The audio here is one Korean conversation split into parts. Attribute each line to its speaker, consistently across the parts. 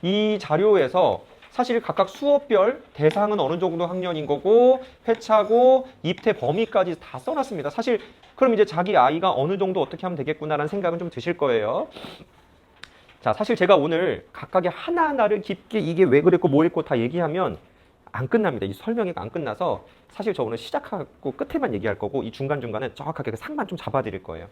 Speaker 1: 이 자료에서 사실 각각 수업별 대상은 어느 정도 학년인 거고 회차고 입퇴 범위까지 다 써놨습니다. 사실 그럼 이제 자기 아이가 어느 정도 어떻게 하면 되겠구나라는 생각은 좀 드실 거예요. 자, 사실 제가 오늘 각각의 하나하나를 깊게 이게 왜 그랬고 뭐 했고 다 얘기하면 안 끝납니다. 이 설명이 안 끝나서 사실 저 오늘 시작하고 끝에만 얘기할 거고 이 중간중간은 정확하게 그 상만 좀 잡아드릴 거예요.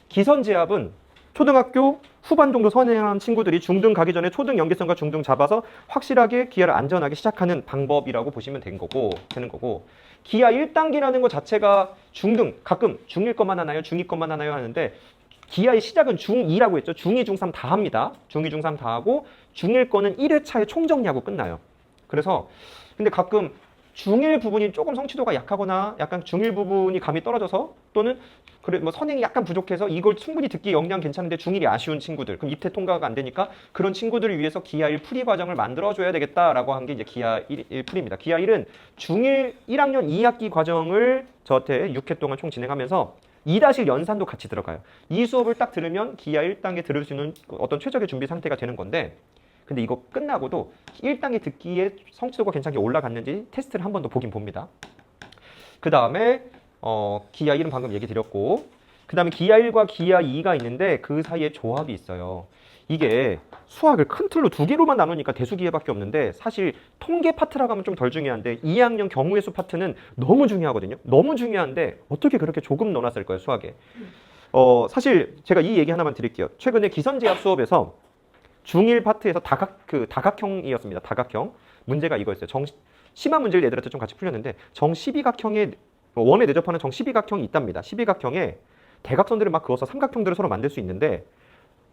Speaker 1: 기선제압은 초등학교 후반 정도 선행한 친구들이 중등 가기 전에 초등 연계성과 중등 잡아서 확실하게 기하를 안전하게 시작하는 방법이라고 보시면 되는 거고 기하 1단계라는 것 자체가 중등, 가끔 중1 것만 하나요? 중2 것만 하나요? 하는데 기하의 시작은 중2라고 했죠. 중2, 중3 다 합니다. 중2, 중3 다 하고 중1 거는 1회차에 총정리하고 끝나요. 그래서 근데 가끔 중1 부분이 조금 성취도가 약하거나 약간 중1 부분이 감이 떨어져서 또는 그래 뭐 선행이 약간 부족해서 이걸 충분히 듣기 역량 괜찮은데 중1이 아쉬운 친구들 그럼 입퇴 통과가 안 되니까 그런 친구들을 위해서 기하 1 풀이 과정을 만들어줘야 되겠다라고 한 게 이제 기하 1 풀이입니다. 기하 1은 중1 1학년 2학기 과정을 저한테 6회 동안 총 진행하면서 2-1 연산도 같이 들어가요. 이 수업을 딱 들으면 기하 1단계 들을 수 있는 어떤 최적의 준비 상태가 되는 건데 근데 이거 끝나고도 1단계 듣기에 성취도가 괜찮게 올라갔는지 테스트를 한 번 더 보긴 봅니다. 그 다음에 기하 1은 방금 얘기 드렸고 그 다음에 기하 1과 기하 2가 있는데 그 사이에 조합이 있어요. 이게 수학을 큰 틀로 두 개로만 나누니까 대수기하밖에 없는데 사실 통계 파트라고 하면 좀 덜 중요한데 2학년 경우의 수 파트는 너무 중요하거든요. 너무 중요한데 어떻게 그렇게 조금 넣어놨을까요, 수학에? 사실 제가 이 얘기 하나만 드릴게요. 최근에 기선제압 수업에서 중1 파트에서 다각형이었습니다. 다각형. 문제가 이거였어요. 심한 문제를 얘들한테 좀 같이 풀렸는데 정 12각형에 원에 내접하는 정 12각형이 있답니다. 12각형에 대각선들을 막 그어서 삼각형들을 서로 만들 수 있는데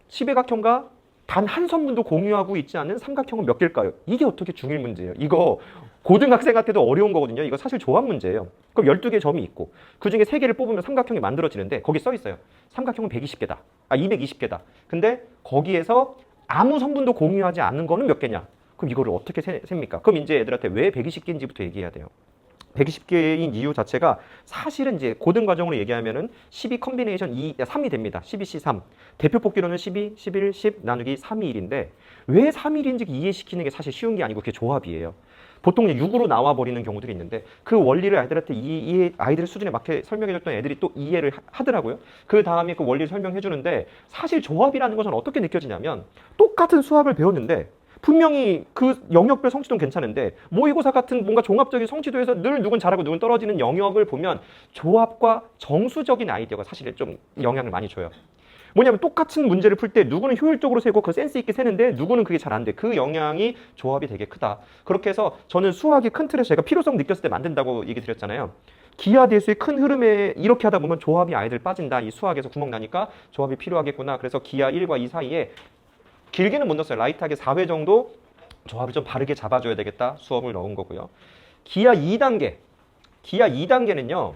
Speaker 1: 12각형과 단 한 선분도 공유하고 있지 않은 삼각형은 몇 개일까요? 이게 어떻게 중1 문제예요? 이거 고등학생한테도 어려운 거거든요. 이거 사실 조합 문제예요. 그럼 12개의 점이 있고 그중에 3개를 뽑으면 삼각형이 만들어지는데 거기 써 있어요. 삼각형은 120개다. 220개다. 근데 거기에서 아무 성분도 공유하지 않는 거는 몇 개냐? 그럼 이거를 어떻게 셉니까? 그럼 이제 애들한테 왜 120개인지부터 얘기해야 돼요. 120개인 이유 자체가 사실은 이제 고등 과정으로 얘기하면은 12 컨비네이션 3이 됩니다. 12C3. 대표 뽑기로는 12, 11, 10 나누기 3이 1인데 왜 3이 1인지 이해시키는 게 사실 쉬운 게 아니고 그게 조합이에요. 보통 6으로 나와 버리는 경우들이 있는데 그 원리를 아이들한테 아이들 수준에 맞게 설명해줬던 애들이 또 이해를 하더라고요. 그 다음에 그 원리를 설명해 주는데 사실 조합이라는 것은 어떻게 느껴지냐면 똑같은 수학을 배웠는데 분명히 그 영역별 성취도는 괜찮은데 모의고사 같은 뭔가 종합적인 성취도에서 늘 누군 잘하고 누군 떨어지는 영역을 보면 조합과 정수적인 아이디어가 사실 좀 영향을 많이 줘요. 뭐냐면 똑같은 문제를 풀 때 누구는 효율적으로 세고 그 센스 있게 세는데 누구는 그게 잘 안 돼. 그 영향이 조합이 되게 크다. 그렇게 해서 저는 수학의 큰 틀에서 제가 필요성 느꼈을 때 만든다고 얘기 드렸잖아요. 기하 대수의 큰 흐름에 이렇게 하다 보면 조합이 아이들 빠진다. 이 수학에서 구멍 나니까 조합이 필요하겠구나. 그래서 기하 1과 2 사이에 길게는 못 넣었어요. 라이트하게 4회 정도 조합을 좀 바르게 잡아줘야 되겠다. 수업을 넣은 거고요. 기하 2단계. 기하 2단계는요.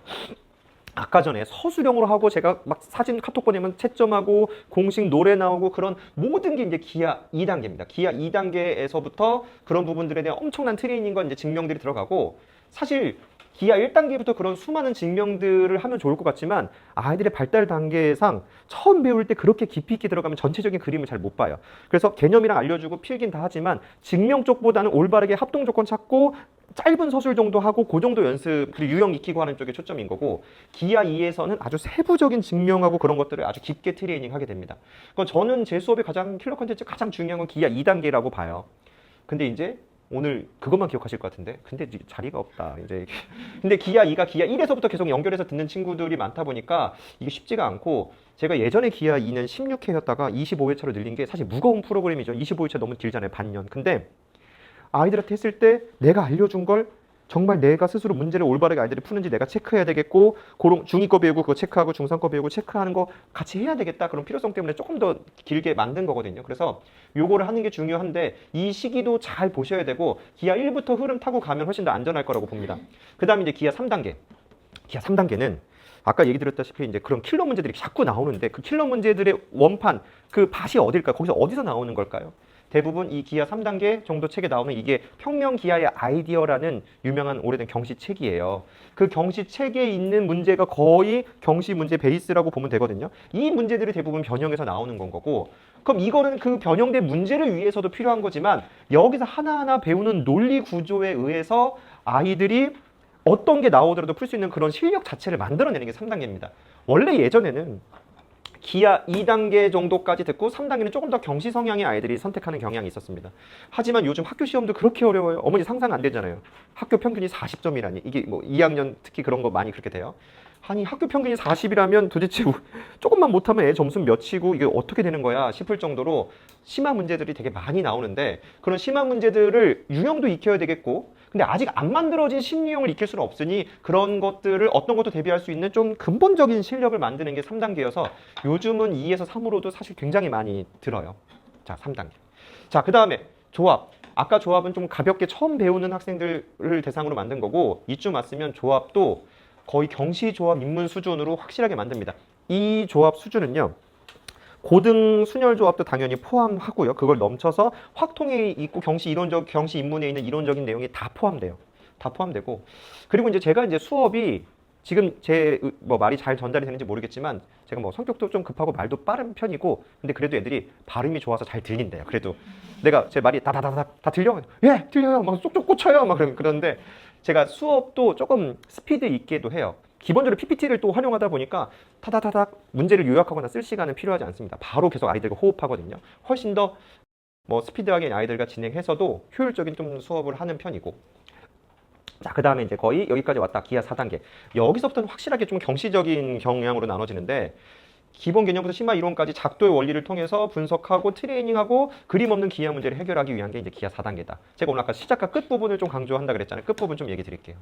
Speaker 1: 아까 전에 서술형으로 하고 제가 막 사진 카톡 보내면 채점하고 공식 노래 나오고 그런 모든 게 이제 기하 2단계입니다. 기하 2단계에서부터 그런 부분들에 대한 엄청난 트레이닝과 이제 증명들이 들어가고 사실 기하 1단계부터 그런 수많은 증명들을 하면 좋을 것 같지만 아이들의 발달 단계상 처음 배울 때 그렇게 깊이 있게 들어가면 전체적인 그림을 잘 못 봐요. 그래서 개념이랑 알려주고 필긴 다 하지만 증명 쪽보다는 올바르게 합동 조건 찾고 짧은 서술 정도 하고 그 정도 연습 그리고 유형 익히고 하는 쪽에 초점인 거고 기하 2에서는 아주 세부적인 증명하고 그런 것들을 아주 깊게 트레이닝 하게 됩니다. 그건 저는 제 수업의 가장 킬러 컨텐츠 가장 중요한 건 기하 2단계라고 봐요. 근데 이제 오늘 그것만 기억하실 것 같은데 근데 자리가 없다 이제 근데 기하 2가 기하 1에서부터 계속 연결해서 듣는 친구들이 많다 보니까 이게 쉽지가 않고 제가 예전에 기하 2는 16회였다가 25회차로 늘린 게 사실 무거운 프로그램이죠. 25회차 너무 길잖아요. 반년. 근데 아이들한테 했을 때 내가 알려준 걸 정말 내가 스스로 문제를 올바르게 아이들이 푸는지 내가 체크해야 되겠고 중2 거 배우고 그거 체크하고 중3 거 배우고 체크하는 거 같이 해야 되겠다. 그런 필요성 때문에 조금 더 길게 만든 거거든요. 그래서 요거를 하는 게 중요한데 이 시기도 잘 보셔야 되고 기하 1부터 흐름 타고 가면 훨씬 더 안전할 거라고 봅니다. 그 다음에 이제 기하 3단계. 기하 3단계는 아까 얘기 드렸다시피 이제 그런 킬러 문제들이 자꾸 나오는데 그 킬러 문제들의 원판 그 밭이 어딜까요? 거기서 어디서 나오는 걸까요? 대부분 이 기하 3단계 정도 책에 나오는 이게 혁명 기하의 아이디어라는 유명한 오래된 경시 책이에요. 그 경시 책에 있는 문제가 거의 경시 문제 베이스라고 보면 되거든요. 이 문제들이 대부분 변형해서 나오는 건 거고 그럼 이거는 그 변형된 문제를 위해서도 필요한 거지만 여기서 하나하나 배우는 논리 구조에 의해서 아이들이 어떤 게 나오더라도 풀 수 있는 그런 실력 자체를 만들어내는 게 3단계입니다. 원래 예전에는 기하 2단계 정도까지 듣고 3단계는 조금 더 경시 성향의 아이들이 선택하는 경향이 있었습니다. 하지만 요즘 학교 시험도 그렇게 어려워요. 어머니 상상 안 되잖아요. 학교 평균이 40점이라니. 이게 뭐 2학년 특히 그런 거 많이 그렇게 돼요. 아니 학교 평균이 40이라면 도대체 조금만 못하면 애 점수 몇이고 이게 어떻게 되는 거야 싶을 정도로 심한 문제들이 되게 많이 나오는데 그런 심한 문제들을 유형도 익혀야 되겠고 근데 아직 안 만들어진 신유형을 익힐 수는 없으니 그런 것들을 어떤 것도 대비할 수 있는 좀 근본적인 실력을 만드는 게 3단계여서 요즘은 2에서 3으로도 사실 굉장히 많이 들어요. 자, 3단계. 자, 그 다음에 조합. 아까 조합은 좀 가볍게 처음 배우는 학생들을 대상으로 만든 거고 이쯤 왔으면 조합도 거의 경시 조합 입문 수준으로 확실하게 만듭니다. 이 조합 수준은요. 고등 순열 조합도 당연히 포함하고요. 그걸 넘쳐서 확통에 있고 경시 이론적 경시 입문에 있는 이론적인 내용이 다 포함돼요. 다 포함되고 그리고 이제 제가 이제 수업이 지금 제 뭐 말이 잘 전달이 되는지 모르겠지만 제가 뭐 성격도 좀 급하고 말도 빠른 편이고 근데 그래도 애들이 발음이 좋아서 잘 들린대요. 그래도 내가 제 말이 다다다닥 다 들려? 예, 들려요. 막 쏙쏙 꽂혀요. 막 그러는데 제가 수업도 조금 스피드 있게도 해요. 기본적으로 PPT를 또 활용하다 보니까 타다다닥 문제를 요약하거나 쓸 시간은 필요하지 않습니다. 바로 계속 아이들과 호흡하거든요. 훨씬 더 뭐 스피드하게 아이들과 진행해서도 효율적인 좀 수업을 하는 편이고 자, 그 다음에 이제 거의 여기까지 왔다. 기하 4단계. 여기서부터는 확실하게 좀 경시적인 경향으로 나눠지는데 기본 개념부터 심화 이론까지 작도의 원리를 통해서 분석하고 트레이닝하고 그림 없는 기하 문제를 해결하기 위한 게 이제 기하 4단계다. 제가 오늘 아까 시작과 끝 부분을 좀 강조한다 그랬잖아요. 끝 부분 좀 얘기 드릴게요.